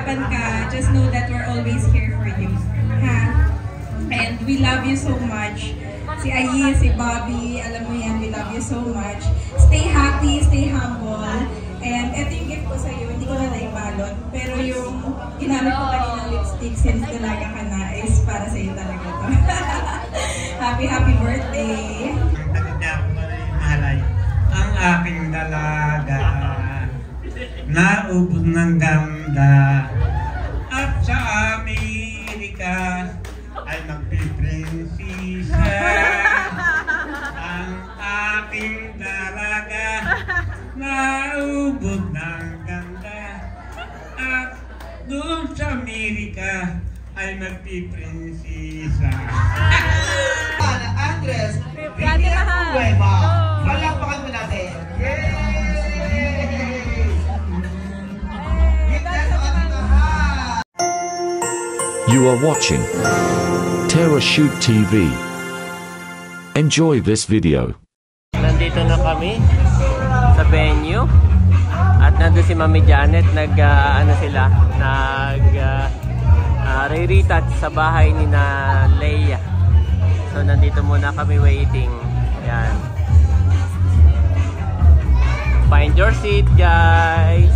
mahirapan ka, just know that we're always here for you. Ha? And we love you so much. Si Ayi, si Bobby, alam mo yan, we love you so much. Stay happy, stay humble. And ito yung gift ko sa'yo, hindi ko na naibalot. Pero yung ginamit ko kaninang lipstick, since dalaga ka na, is para sa'yo talaga to. Happy birthday! Ang aking dalaga, naubos ng ganda, at sa Amerika ay magpiprinsisa. Ang aking dalaga, naubos ng ganda, at doon sa Amerika ay magpiprinsisa. Andres, Villanueva. Palakpakan mo natin. Yay! You are watching Terra Shoot TV. Enjoy this video. Nandito na kami sa venue at nandun si Mami Janet re-retouch sa bahay ni na Leia. So nandito muna kami waiting. Yan. Find your seat, guys.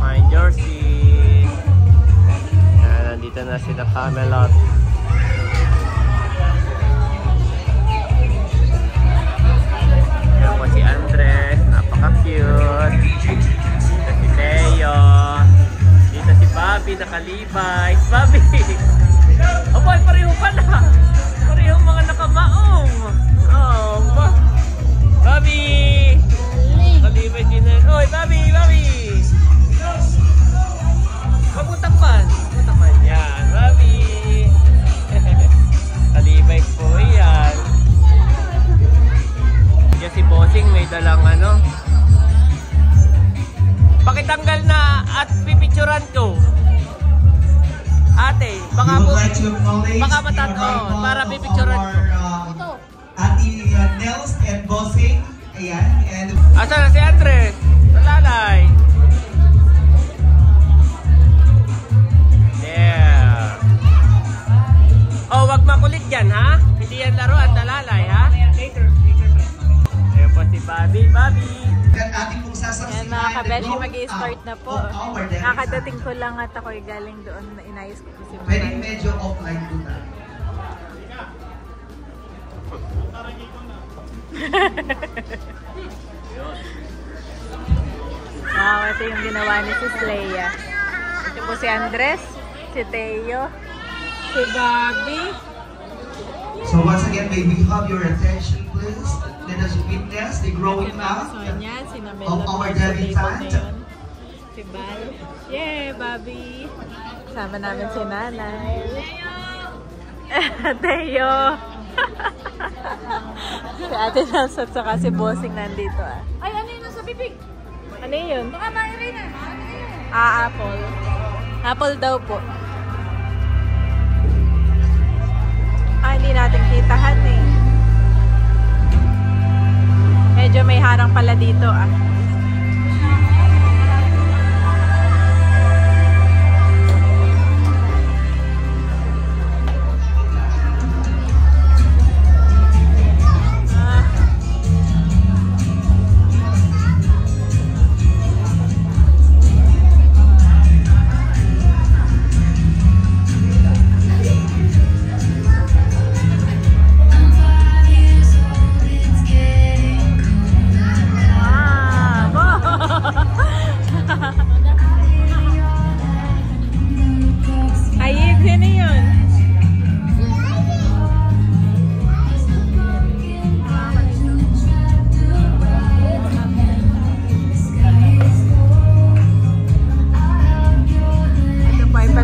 Find your seat. Yan, nandito na sila Camelot. Yan po si Andres, napaka-cute. Dito si Leo. Dito si Bobby, nakalibay. Bobby! Opo, pareho pala. Pareho mga nakamaong. Oh, Bobby! Nakalibay din na. Oy, Bobby! Bobby! Mabutakpan. Mabutakpan. Yan, Bobby! Nakalibay po yan. Diyan si Bossing may dalang ano. Pakitanggal na at pipicturan ko. Ate, baka matato para pipicturan ko. Ate Nels and Bossing. Ayan. And asan na si Andres? Talalay. There. Oh, wag makulit yan, ha? Hindi yan laruan, talalay, ha? Later. Ayan po si Bobby. Bobby. Ayan mga kabeshi, mag-i-start na po. Nakadating ko lang at ako'y galing doon na inayos ko si Mama. Pwede medyo offline ko na. Wow, ito yung ginawa ni Sis Leia. Ito po si Andres, si Teo, si Bobby. So once again, may we have your attention, please. Let us witness the growing up of our debutante. Si Bal. Yay, Bobby! Sama namin si Nanay. Teo! Si Ate Nelson at saka si Bossing nandito ah. Ay, ano yun nasa bibig? Ano yun? Baka mairin na. Apple. Apple daw po. Hindi natin kitahan eh. Medyo may harang pala dito ah.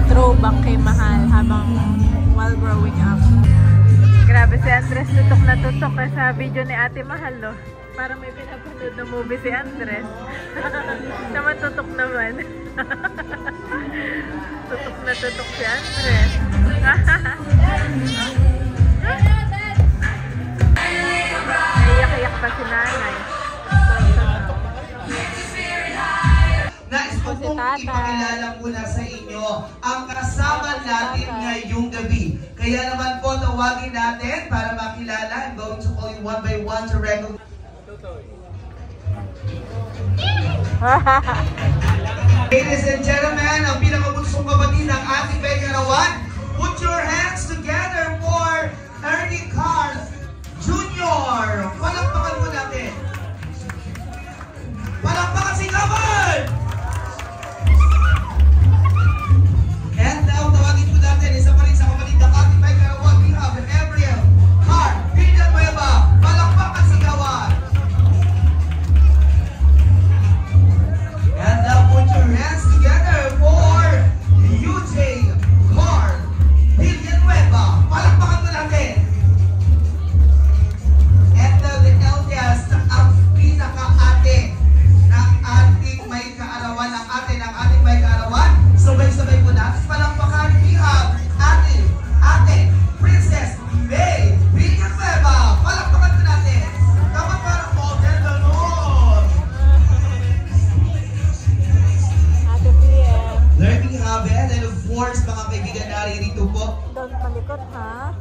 Throwback kay Mahal while growing up. Grabe si Andres, tutok na tutok sa video ni Ate Mahal, no? Parang may pinapanood na movie si Andres. Naman tutok naman. Tutok na tutok si Andres. Naiyak-iyak pa si Nanay. Nais po pong ipakilala muna sa inyo ang kasama natin ngayong gabi. Kaya naman po tawagin natin para makilala. I'm going to call you one by one to recognize. Ladies and gentlemen, ang pinakabunsong kapatid ng ating may karawan, put your hands together for Ernie Cars Jr. Palakpakan mo natin. Palakpakan si Kaman! And now, tawagin po natin, isa pa rin sa kapatid ng ating may karawan, we have Gabriel Car Villanueva. Palakpakan si Kaman! And now, put your hands together for UJ Car Villanueva. Palakpakan mo natin. And now, the eldest, ang pinaka-ate ng ating may kaarawan, ng ating may kaarawan. Sabay-sabay po natin. Palakpakan, we have ate, Princess May Villanueva. Palakpakan po natin. Dapat parang model na nun. Ate PM. There we have it. And of course, mga kaibigan, naririto po. Doon palikot, ha?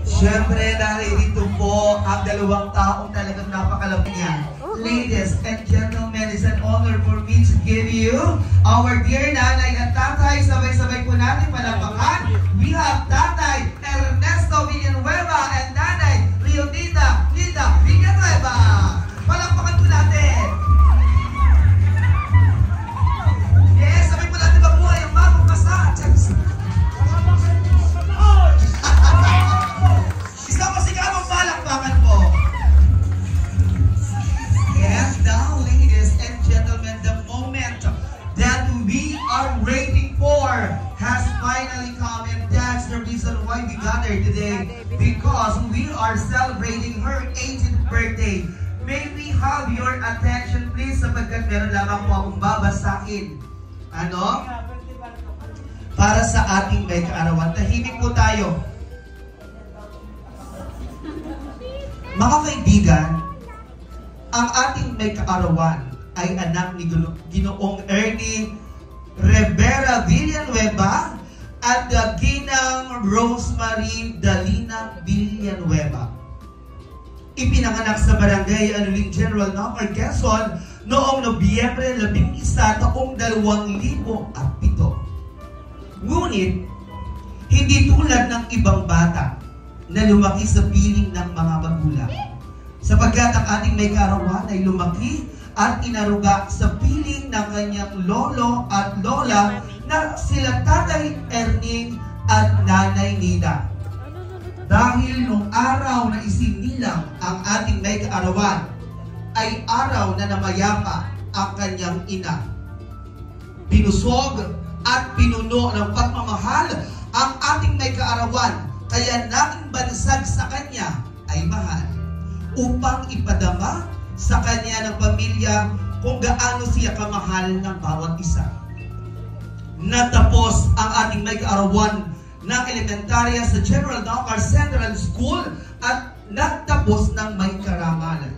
Siyempre, naririto po ang dalawang taong talagang napakalapit niya. Ladies and gentlemen, it's an honor for me to give you our dear nanay at tatay. Sabay-sabay po natin palakpakan. We have Tatay Ernesto Villanueva and Nanay Leonida Villanueva. Palakpakan po natin. Yes, sabay po natin mabuhay ang bagong kasal. Isa pa sigaw ang palakpakan po. And now, ladies and gentlemen, the moment that we are waiting for has finally come, and that's the reason why we gathered today, because we are celebrating her 18th birthday. May we have your attention please, sapagkat meron lamang po akong babasahin. Ano? Para sa ating may kaarawan. Tahimik po tayo. Mga kaibigan, ang ating may kaarawan ay anak ni Ginoong Ernie Rivera Villanueva at Ginang Rosemary Dalina Villanueva. Ipinanganak sa Barangay Anuling General Number Quezon noong Nobyembre 11 taong 2007. Ngunit, hindi tulad ng ibang bata na lumaki sa piling ng mga magulang. Sapagkat ang ating may kaarawan ay lumaki at inaruga sa piling ng kanyang lolo at lola na sila Tatay Erning at Nanay Nida. Dahil nung araw na isinilang ang ating may kaarawan, ay araw na namayapa ang kanyang ina. Binusog at pinuno ng pagmamahal ang ating may kaarawan, kaya naging bansag sa kanya ay mahal, upang ipadama sa kanya ng pamilya kung gaano siya kamahal ng bawat isa. Natapos ang ating may kaarawan ng elementarya sa General Dakar Central School at nagtapos ng may karangalan.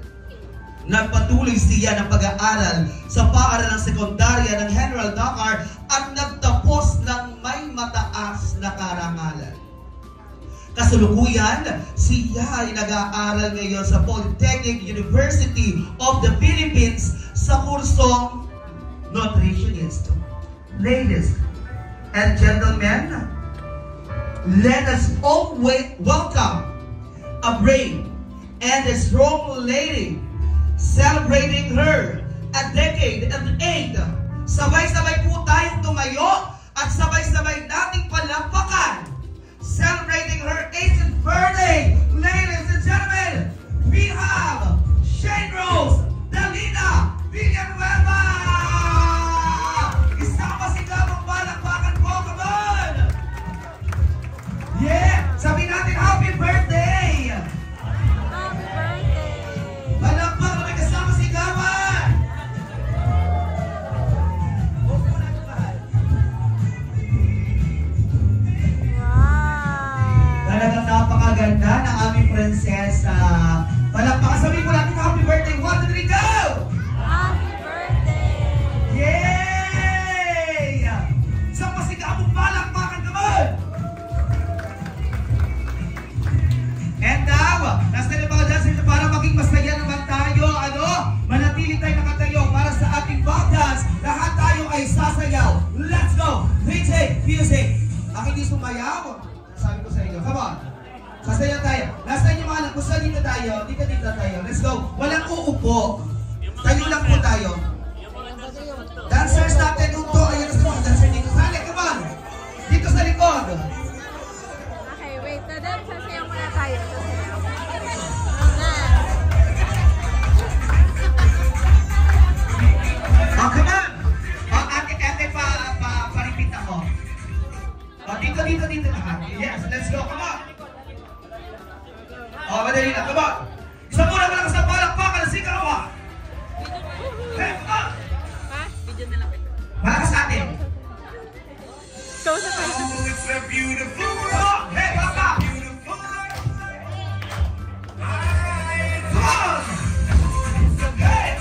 Nagpatuloy siya ng pag-aaral sa paaralang sekundarya ng General Dakar at nagtapos ng may mataas na karangalan. Kasalukuyan, siya ay nag-aaral ngayon sa Polytechnic University of the Philippines sa kursong Nutritionist. Ladies and gentlemen, let us all welcome a brave and a strong lady celebrating her a decade and 8. Sabay-sabay po tayong tumayo at sabay-sabay nating palakpakan. Celebrating her 18th birthday, ladies and gentlemen, we have Shane Rose Dalina Villanueva! Isang masigabang palakpakan po, come on! Yeah! Sabi natin, happy birthday! Happy birthday! Palakpakan na may kasama sigawan! sumayaw. Sabi ko sa inyo, come on. Sasayaw tayo. Last time yung mga anak, gusto dito tayo. Dito tayo. Let's go. Walang uupo. Tayo lang po tayo. Dancers natin, unto. Ayan sa mga dancer dito. Sali, come on. Dito sa likod. Okay, wait. Tadam, sasayaw muna tayo. Sasayaw. Oh, come on. Oh, ate, pa-repeat ako. Oh, dito lahat. Yes, let's go. Come on. Oh, madali na. Come on. Isa muna mo lang sa palakpakan. Sigaw ah. Hey, come on. Malakas natin. Go sa tayo. Oh, it's a beautiful Come on. Hey, papa. Come on. Hey.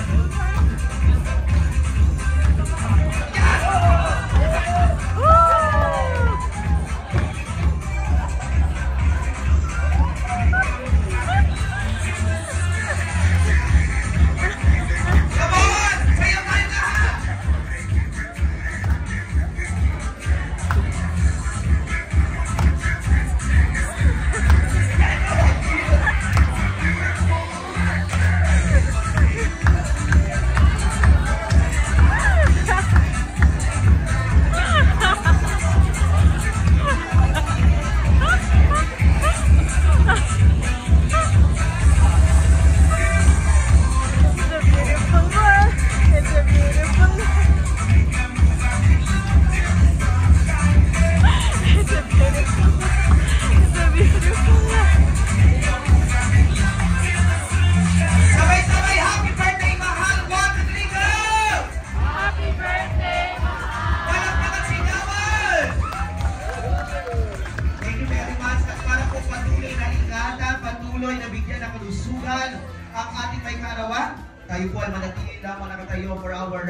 Ang ating may kaarawan, tayo po ay manatili lamang nakatayo for our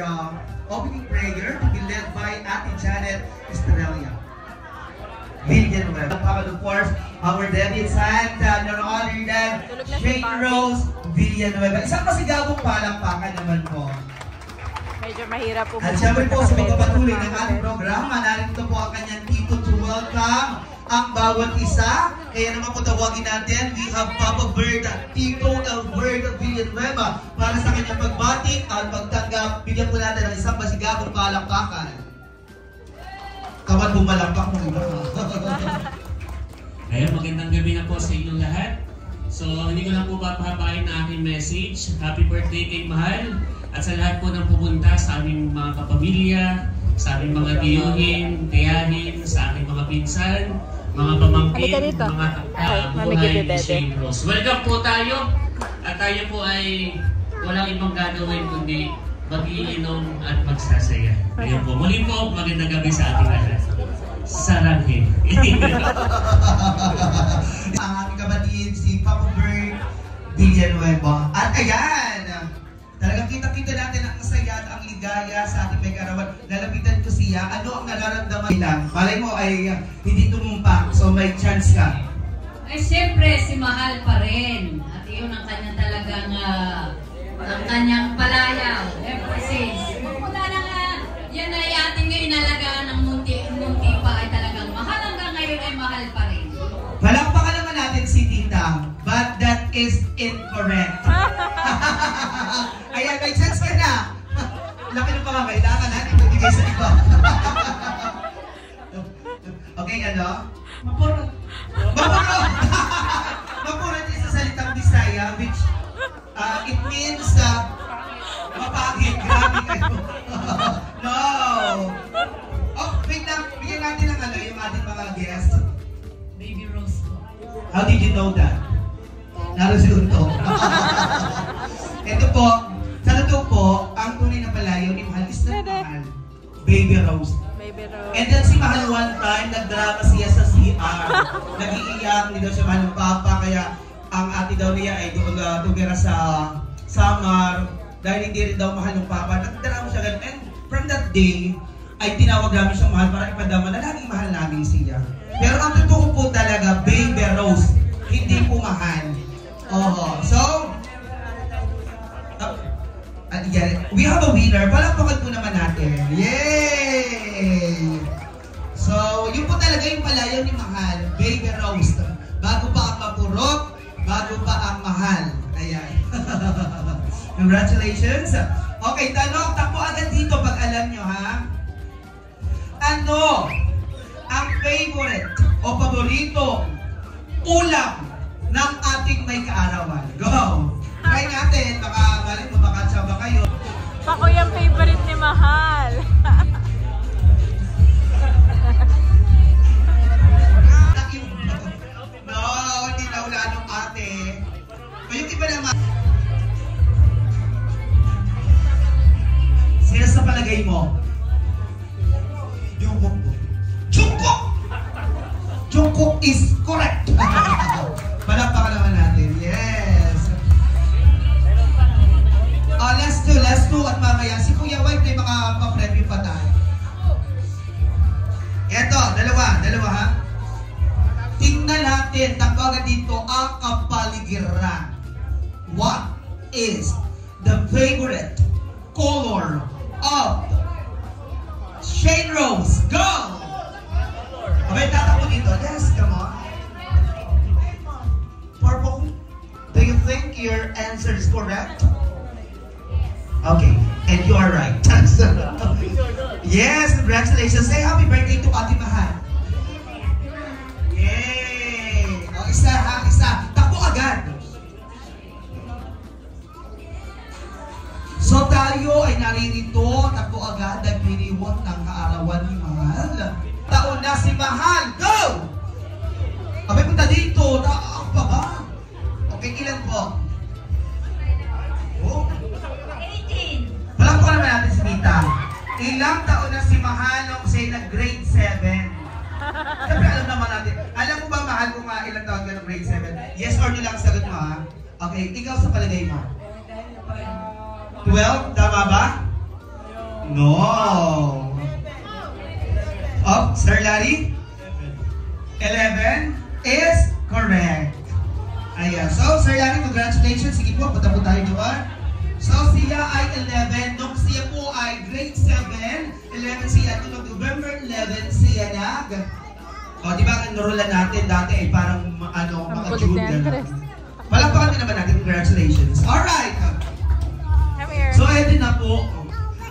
opening prayer to be led by Ate Janet Estrella. Villanueva. Of course, our David Santa, none other than Shane Rose Villanueva. Isang masigabong palakpakan naman po. Medyo mahirap po. At syempre po sa pagpapatuloy ng ating programa, narito po ang kanyang tito to welcome ang bawat isa. Kaya naman po tawagin natin, we have Papa Bird, Tito Elberto Villanueva para sa kanyang pagbati at pagtanggap. Bigyan po natin ng isang masigabong palakpakan. Kaman bumalakpak mo iba. Ayun, magandang gabi na po sa inyong lahat. So, hindi ko lang po papahabain na aking message. Happy birthday kay Mahal. At sa lahat po ng pumunta sa aming mga kapamilya, sa aming mga tiyuhin, tiyahin, sa aming mga pinsan, mga pamangkin, mga buhay ni Shane Rose. Welcome po tayo. At tayo po ay walang ibang gagawin kundi mag-iinom at magsasaya. Ayun po. Muli po, magandang gabi sa ating lahat. Saranghe. Ang aming kapatid, si Papa Bird Villanueva. At ayan, talagang kita-kita natin ang saya at ang ligaya sa ating may karawan. Lalapitan ko siya. Ano ang nararamdaman nila? Malay mo ay hindi tumumpak. So may chance ka. Ay siyempre, si Mahal pa rin. At yun ang kanyang talagang, ang kanyang palayaw. Ever since. Mula na nga, yan ay ating ngayon inalagaan ng munti pa ay talagang mahal. Hanggang ngayon ay mahal pa rin. Palakpakan naman natin si Tita. But that is incorrect. Ayan, may chance ka na. Laki ng pangangailangan natin ibigay sa iba. Okay, ano? Mapurot. Mapurot! Mapurot is sa salitang Bisaya, which it means mapagid. Grabe kayo. No! Oh, wait lang. Bigyan natin ng ano yung ating mga guests. Baby Rose po. How did you know that? Naroon to. Ito po, sa totoo po, ang tunay na palayaw ni Mahal is na Mahal. Baby Rose. Baby Rose. And then si Mahal one time, nagdrama siya sa CR. Nag-iiyak, hindi daw siya mahal ng Papa, kaya ang ate daw niya ay doon tumira sa Samar. Dahil hindi rin daw mahal ng Papa, nagdrama siya ganun. And from that day, ay tinawag namin siyang Mahal para ipadama na laging mahal namin siya. Pero ang totoo po talaga, Baby Rose, hindi po mahal. So, we have a winner. Palakpakan po naman natin. Yay! So, yun po talaga yung palayaw ni Congratulations. Okay, tanong, takbo agad dito pag alam nyo, ha? Ano ang favorite o paborito ulam ng ating may kaarawan? Go! Try natin, baka mali mo, baka tsaba kayo. Ako yung favorite ni Mahal. No, hindi na wala nung ate. Yung iba naman. Sino sa palagay mo? Jungkook. Jungkook! Jungkook is correct! Palakpakan naman natin. Yes! Last two at mamaya. Si Kuya White may mga pa-preview pa tayo. Eto, dalawa ha? Tingnan natin, tapagan dito ang kapaligiran. What is the favorite color of Shane Rose? Go! Okay, tatakbo dito. Yes, come on. Purple. Do you think your answer is correct? Okay, and you are right. Yes, congratulations. Say happy birthday to Ate Mahal. Yay! O, isa ha, isa. Takbo agad. So tayo ay naririto, takbo agad, nagpiriwot ng kaarawan ni Mahal. Taon na si Mahal. Go! Abay, punta dito. Ako pa ba? Okay, ilan po? Oh. 18. Palakpakan naman natin si Tita. Ilang taon na si Mahal nung siya nag-grade 7? Siyempre alam naman natin. Alam mo ba, Mahal, kung ilang taon ka ng grade 7? Yes or no lang ang sagot mo, ha? Okay, ikaw sa palagay mo. 12? Tama ba? No. Oh, Sir Larry? 11 is correct. Ayan. So, Sir Larry, congratulations. Sige po, punta po tayo doon. So, siya ay 11. Nung siya po ay grade 7, 11 siya. Noong November 11, siya nag... O, di ba, enrollan natin dati ay parang, mga June. Palakpakan din naman natin. Congratulations. Alright. So, ito na po.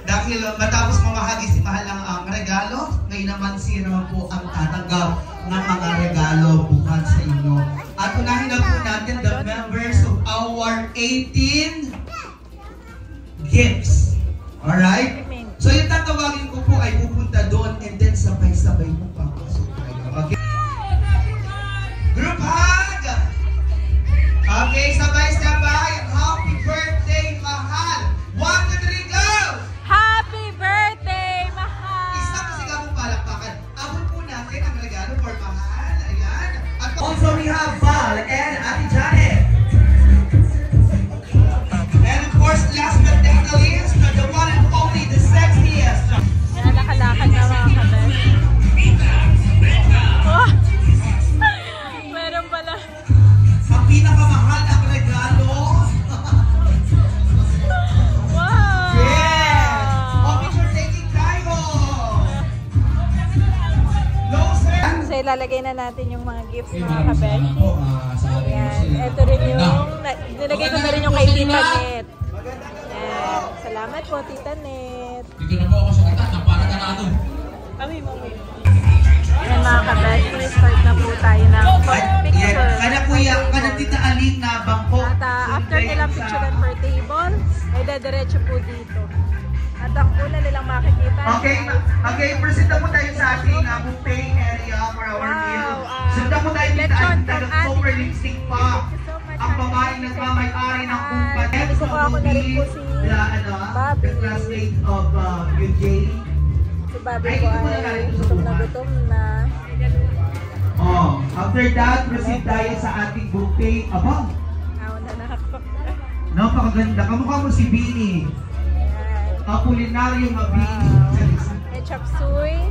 Dahil matapos mamahagi si Mahal ang regalo, ngayon naman siya naman po ang tatanggap ng mga regalo bukas sa inyo. At unahin na po natin the members of our 18 gifts. Alright? So yung tatawagin ko po ay pupunta doon and then sabay-sabay mo papasok tayo. Okay? Group hug! Okay, sabay-sabay. Happy birthday, Mahal! 1, 2, 3, go! Happy birthday, Mahal! Isa kasi ka mong palakpakan. Abot po natin ang regalo for Mahal. Ayan. At also we have Val and Ate Janet. And of course, last but not the least, the one and only, the sexiest. Yan, nakalakad na mga kabes. Oh! Meron pala. Ang pinakamahal ang regalo. Wow! Yes! O, picture taking tayo. No, sir. So, ilalagay na natin yung mga gifts mga kabes. Ayan. Ito rin yung, nilagay ko na rin yung kay Tita Net. Ayan. Salamat po, Tita Net. Dito na po ako sa kata, naparaganado. Kami mo. Ayan mga kabes, start na po tayo ng picture. Kada kuya, kada Tita Aling na bangko. At after nilang picturean per table, ay dediretso po dito. At ang una nilang makikita. Okay, presenta po tayo sa ating buffet area for our meal. Sundan po tayo dito ang taga-cover lipstick pa. Ang babaeng nagmamay-ari ng kumpat. Isukuha ko na rin po si Bobby. The classmate of UJ. Si Bobby po ay gutom na. Oh, after that, proceed tayo sa ating buffet. Aba, Nauna na ako. napakaganda. Kamukha mo si Bini. Apolinario Mabini. May chop suey,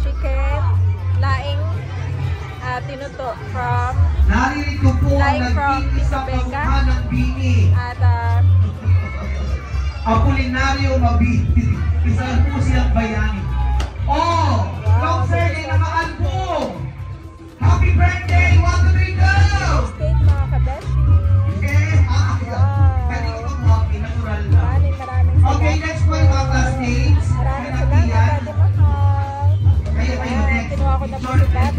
chicken, laing, tinuto from Naririto po Like from naging isang Tita Becca. kamukha ng Bini. at Apolinario Mabini. Isa lang po silang bayani. Oh! From Sir Lena Maalbong! Happy birthday! 1, 2, 3, go! steak mga kabeshi. Okay, pwede ko mag-walk-in, natural lang.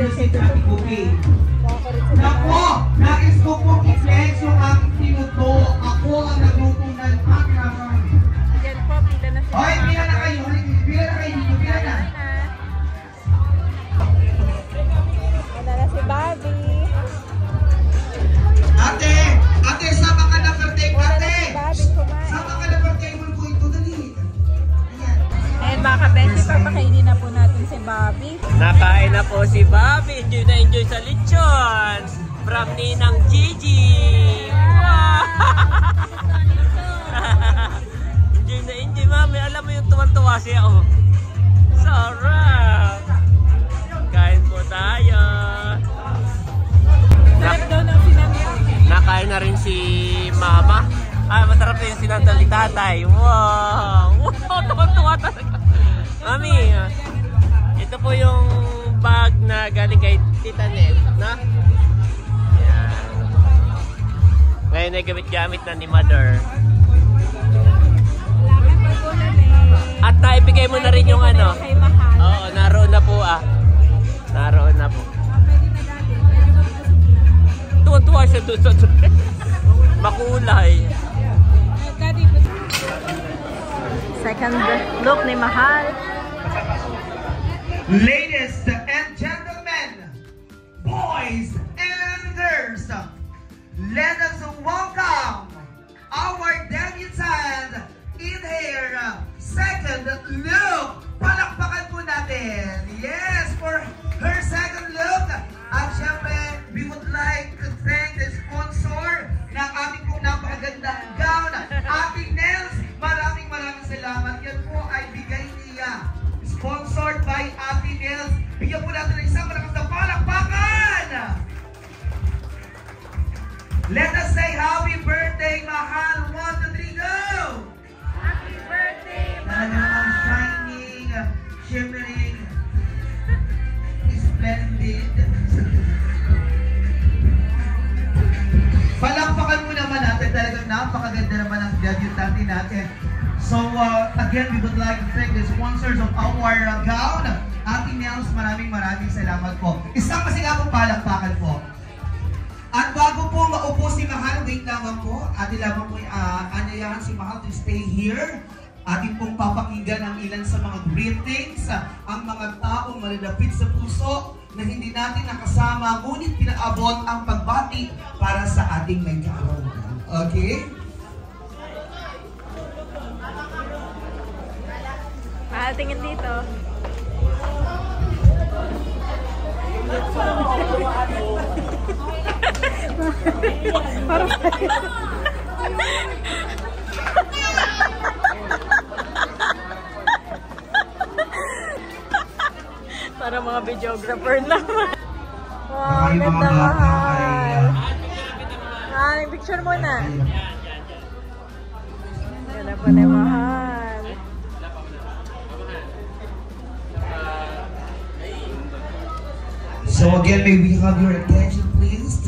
birthday Happy Cookie. Nako, nais ko po i-flex yung aking pinuto. Ako ang nagluto ng aking. Yan po, pila na sila. Hoy, pila na kayo. Pila na kayo dito. Pila na. Wala na si Bobby. Ate, sama ka na birthday, ate. Bobby kumain. Sama ka na birthday mo po ito. Dali. Ayan mga kabesi, papakainin na po natin si Bobby. Nakain na po si Bobby. Enjoy na enjoy sa lechon. From Ninang Gigi. Wow! Enjoy na enjoy, mami. Alam mo yung tuwan-tuwa siya, oh. Sarap! Kain po tayo. Sarap daw ng sinanggang. Nakain na rin si mama. Masarap na yung sinanggang ni tatay. Wow! Wow! Tuwan-tuwa talaga. Mami, ito po yung bag na galing kay Tita Nel, na? Yan. Ngayon ay gamit-gamit na ni Mother. At naibigay mo na rin yung ano. Oo, naroon na po Naroon na po. Tuwan-tuwa siya doon sa makulay. Second look ni Mahal. Ladies and gentlemen, boys and girls, let us welcome our debutant in her second look. Palakpakan po natin. Yes, for her second look. At syempre, we would like to thank the sponsor ng aming pong napakagandang gown, Ate Nels. Maraming salamat. Yan po ay bigay niya. Sponsored by Ate Nels. Bigyan po natin ng isang malakas na palakpakan! Let us say happy birthday, Mahal! 1, 2, 3, go! Happy birthday, Talagang shining, shimmering, splendid. Palakpakan mo naman natin. Talagang napakaganda naman ang debutante natin. So, again, we would like to thank the sponsors of our gown. Ate Nels, maraming salamat po. Isang masigabong palakpakan po. At bago po maupo si Mahal, wait lamang po. Atin lamang po anayahan si Mahal to stay here. Atin pong papakinggan ang ilan sa mga greetings, ang mga taong malalapit sa puso na hindi natin nakasama, ngunit pinaabot ang pagbati para sa ating may kaarawan. Okay? Mahal, tingin dito. Para mga videographer naman. Wow, ganda Mahal. Picture muna. Ganda po na Mahal. So again, may we have your attention please.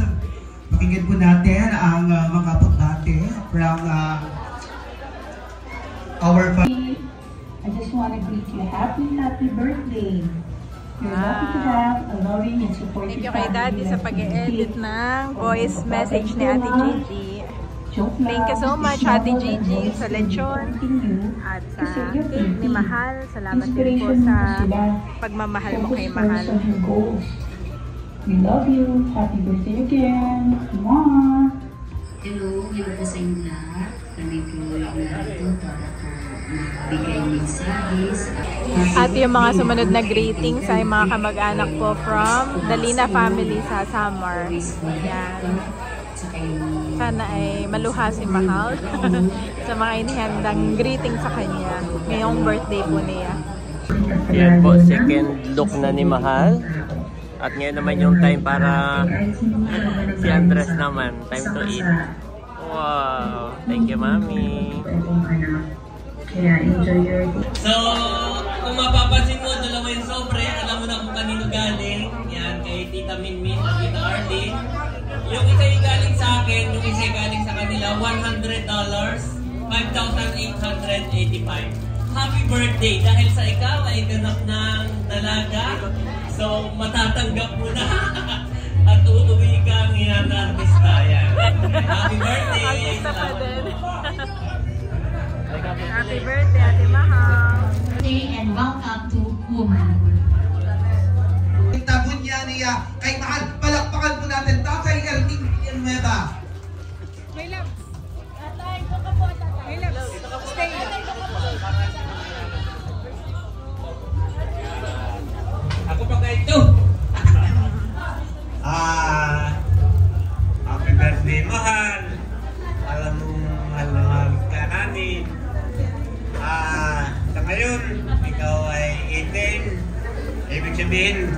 Pakinggan po natin ang mga pagbati from our family. I just want to greet you happy birthday. You're lucky to have a loving and supportive family. Thank you kay Daddy sa pag-edit ng voice message ni Ate Gigi. Thank you so much Ate Gigi sa lechon at sa cake ni Mahal. Salamat din po sa pagmamahal mo kay Mahal. We love you. Happy birthday again. Mwah! Hello po sa inyo lahat. Kami po narito para po magbigay mensahes. At yung mga sumunod na greetings ay mga kamag-anak po from Dalina family sa Samar. Yan. Sana ay maluha si Mahal sa mga inihandang greeting sa kanya ngayong birthday po niya. Yan po, second look na ni Mahal. At ngayon naman yung time para si Andres naman. Time to eat. Wow! Thank you, Mami. So, kung mapapansin mo, dalawa yung sobre. Alam mo na kung kanino galing. Yan, kay Tita Minmin at Tita Arlene. Yung isa yung galing sa akin, yung isa yung galing sa kanila, $100, 5,885. Happy birthday! Dahil sa ikaw ay ganap ng dalaga So, matatanggap mo na. At uuwi kang artista. Yan. Happy birthday! Artista pa din. Happy birthday, Ate Mahal. And welcome to Womanhood. Tabon niya niya kay Mahal. Palakpakan po natin. Tatay Erning Villanueva. May love. Tatay, ito ka po, tatay. May love. Stay. Ako pa kayo ito. Happy birthday, Mahal. Alam mo, mahal ka namin. Sa ngayon, ikaw ay 18. Ibig sabihin,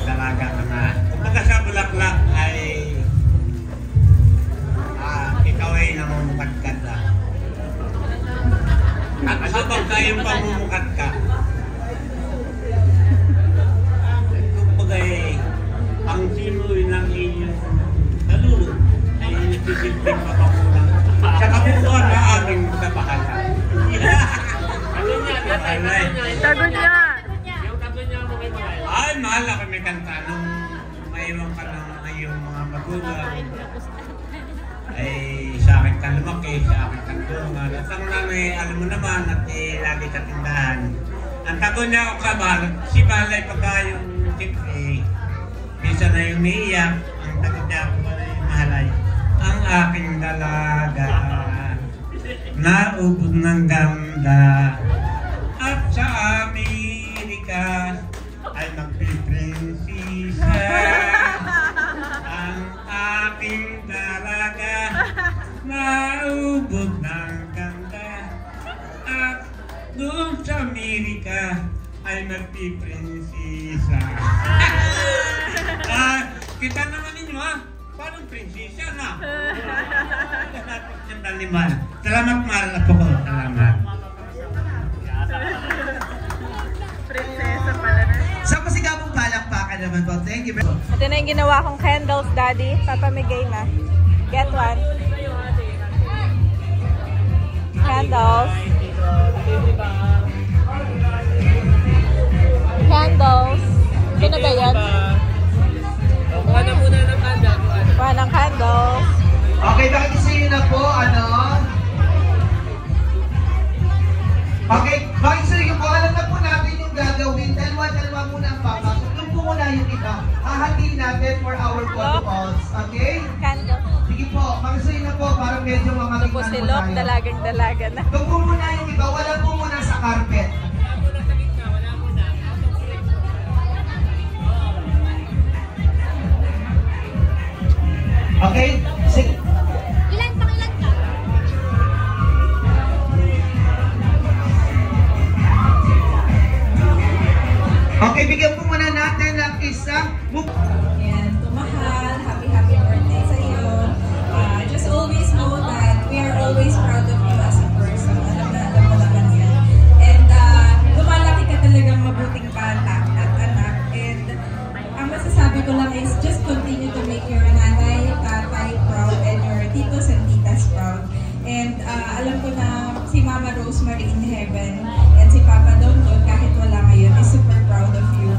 dalaga ka na. Kumbaga sa bulaklak ay ikaw ay namumukadkad na. At habang kayong pamumukad ka, kumbaga ang simoy ng iyong nalulog ay nagsisilbing mapamulang sa kabuuan na aming kapahalan. Tago niya. Ay, mahal ako may kanta nung maiwan ka ng iyong mga magulang. Ay, sa akin ka lumaki, sa akin ka tulungan. At ang nanay, alam mo naman, at lagi sa tindahan. Ang tago niya ako sa Mahal, si Mahal ay pagka yung siyempre, minsan na yung niiyak, ang tago niya ako ay Mahal ay ang aking dalaga, naubod ng ganda, at sa Amerika ay magpiprinsisa. Ang aking dalaga, naubod ng ganda, at doon sa Amerika ay magpiprinsisa. Kita naman ninyo ha, parang prinsesa na. Salamat, Mahal ako ko. Salamat. Prinsesa pala na. Sa masigabong palakpakan naman po. Thank you. Ito na yung ginawa kong candles, Daddy. Papamigay na. Get one. Candles. Candles. Ito na ba yan? Kuha na muna ng candle. Kuha ng candles. Okay, bakit na po, ano? Okay, bakit po, alam na po natin yung gagawin. Dalawa muna ang papasok. Yung po muna yung iba. Hahatiin natin for our protocols. Okay? Candle. Sige po, bakit na po, parang medyo Ito mamagitan po po si Lok, tayo. dalagang-dalaga na. Doon po muna yung iba. Wala po muna sa carpet. Okay? Sige. Ilan ka? Okay, bigyan po muna natin ng isang And to Mahal, happy birthday sa iyo. Just always know that we are always proud of you as a person. Alam mo naman yan. And lumalaki ka talagang mabuting bata at anak. And ang masasabi ko lang is just continue to make your nanay, tatay proud and your titos and titas proud. And alam ko na si Mama Rosemary in heaven and si Papa Don kahit wala ngayon is super proud of you.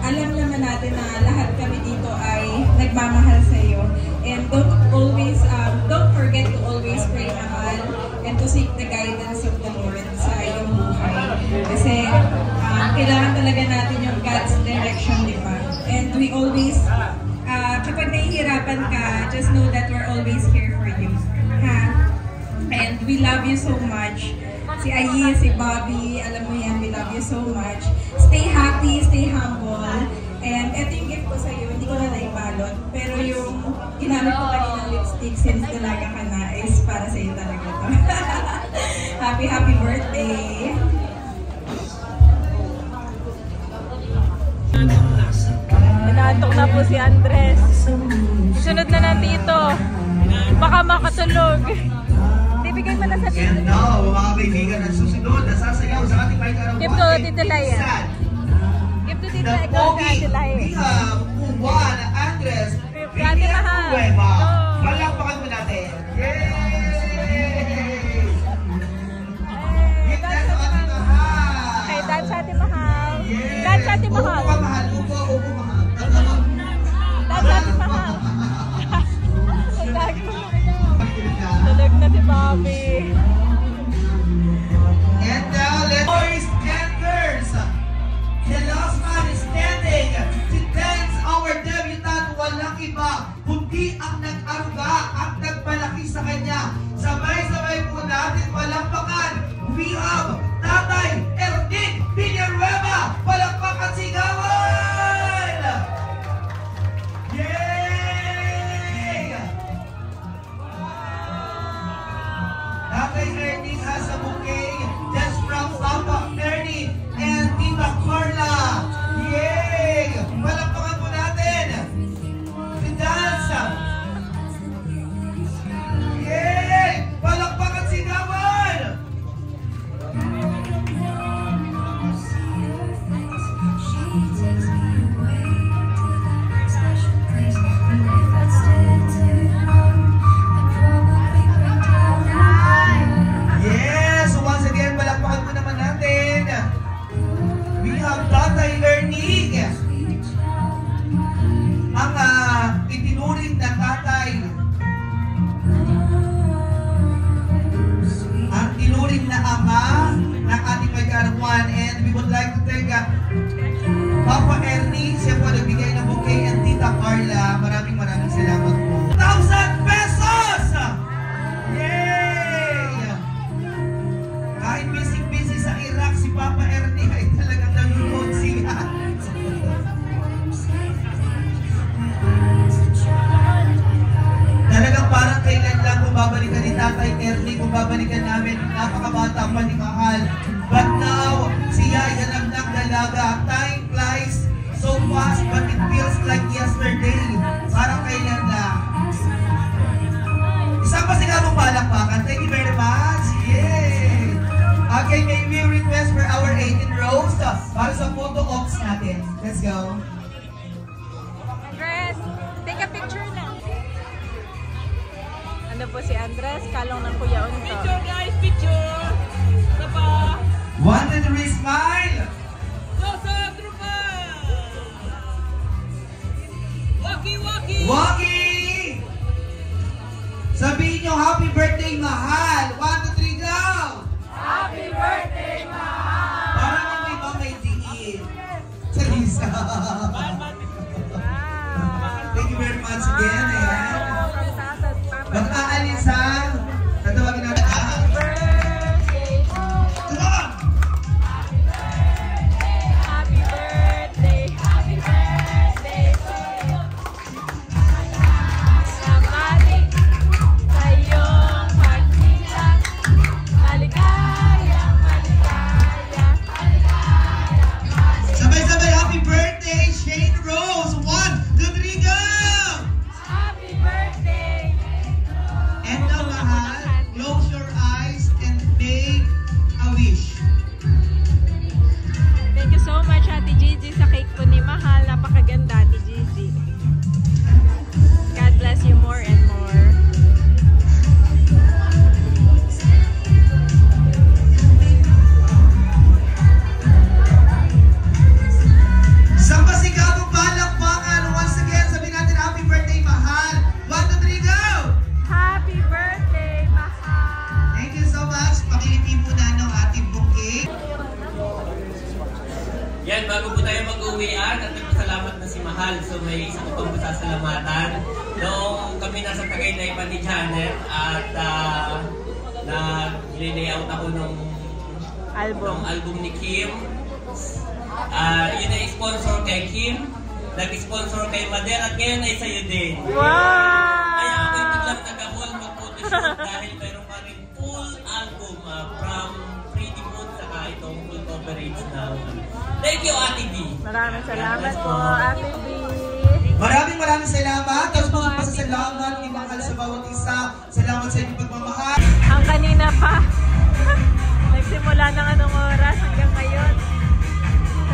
Alam naman natin na lahat kami dito ay nagmamahal sa iyo. And don't forget to always pray, Mahal, and to seek the guidance of the Lord sa iyong buhay. Kasi kailangan talaga natin yung God's direction, di ba? And we always, kapag nahihirapan ka, just know that we're always here for you. Ha? And we love you so much. Si Ayi, si Bobby, alam mo yan, we love you so much. Stay happy, stay humble. And ito yung gift ko sa iyo, hindi ko na naibalot. Pero yung ginamit ko kaninang lipstick since dalaga ka na is para sa iyo talaga to. Happy birthday! Inaantok na po si Andres. Sunod na ng tito. Baka makatulog. Ibigay mo na sa tito. And now, mga kaibigan, ang susunod na sasayaw sa ating may karawaan. Give to Tito Laya. Give to Tito Laya. We have Juan Andres Si Ate Mahal. Villanueva. Palakpakan mo natin. Yay! Give that to Ate Mahal. Okay, dance sa Ate Mahal. Dance sa Ate Mahal. Bobby. And now, boys and girls, the last man standing, si Dance, our debutant, walang iba, kundi ang nag-aruga at nagpalaki sa kanya. Sabay-sabay po natin palakpakan. We have Tatay Ernie Villanueva. Palakpakan sigawan! Yay! Tatay Ernie has a bouquet just from Papa Ernie and Tita Carla. Yay! Palakpakan po natin. Si Danza. Yay! Palakpakan sigawan! Yes! So once again, palakpakan po naman natin. We have Tatay Ernie. Ang itinuring na tatay. Ang tinuring na ama ng ating may karawan. And we would like to thank Papa Ernie. Siya po nagbigay ng bouquet and Tita Carla. Maraming salamat po. 1,000 pesos! Yay! Kahit busy sa Iraq, si Papa Ernie ay talagang nanonood siya. Talagang parang kailan lang kung babalikan ni Tatay Ernie, kung babalikan namin, napakabata pa ni Mahal. But now, siya ay ganap ng dalaga. Time flies so fast, but it feels like yesterday. Parang kailan lang. Isang pasigamong palakpakan. Thank you very much. Yay! Okay, may we request for our 18 rows para sa photo ops natin. Let's go. Andres, take a picture na. Ano po si Andres? Kalong ng Kuya Unto. Picture guys, picture! Tapa! 1, 2, 3, smile! Losa, trupa! Waki, waki! Waki! Sabihin nyo, happy birthday, Mahal! 1, 2, 3, go! Happy birthday, Mahal! Parang ako iba may diin. Charisa. Thank you very much again. Ayan. Ba't aalis ha? Tatawagin natin. Happy birthday! Come on! Happy birthday! Happy birthday to you! Samari sa iyong pagkita. Maligaya, maligaya, maligaya. Sabay-sabay, happy birthday, Shane Rose! 1, 2, 3, go! Happy birthday! And now, Mahal, close your eyes and make a wish. Thank you so much, Ate Gigi, sa cake po ni Mahal. Napakaganda, Ate Gigi. God bless you more and more. Sa pasigabong palakpakan, once again, sabihin natin happy birthday, Mahal. 1, 2, 3, go! Happy birthday, Mahal! Thank you so much. Pakilitin po na ng ating bouquet. Yan, bago po tayo mag-uwian at nagpasalamat na si Mahal. So may isa ko pang pasasalamatan. Noong kami nasa Tagaytay pa ni Janet at nag-layout ako nung album ni Kim. Yun ay sponsor kay Kim, nag-sponsor kay Mader at ngayon ay sa'yo din. Wow! Kaya ako biglang nag-ahol mag-photoshoot dahil meron pa rin full album from Pretty Mood saka itong full coverage na. Thank you, Ate B. Maraming salamat po, Ate B. Maraming salamat. Tapos po pasasalamat ni Mahal sa bawat isa. Salamat sa inyong pagmamahal. Ang kanina pa. Nagsimula ng anong oras hanggang ngayon.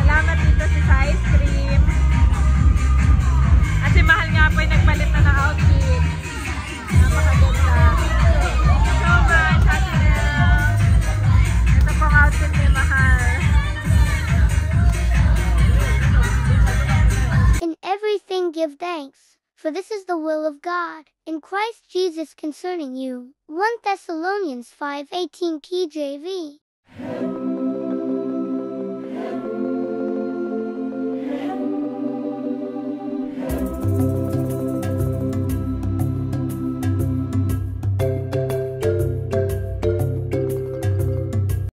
Salamat dito sa ice cream. At si Mahal nga po ay nagpalit na ng outfit. Napakaganda. Thank you so much, Ate Nel. Ito pong outfit ni Mahal. In everything give thanks, For this is the will of God, in Christ Jesus concerning you. 1 Thessalonians 5:18 KJV.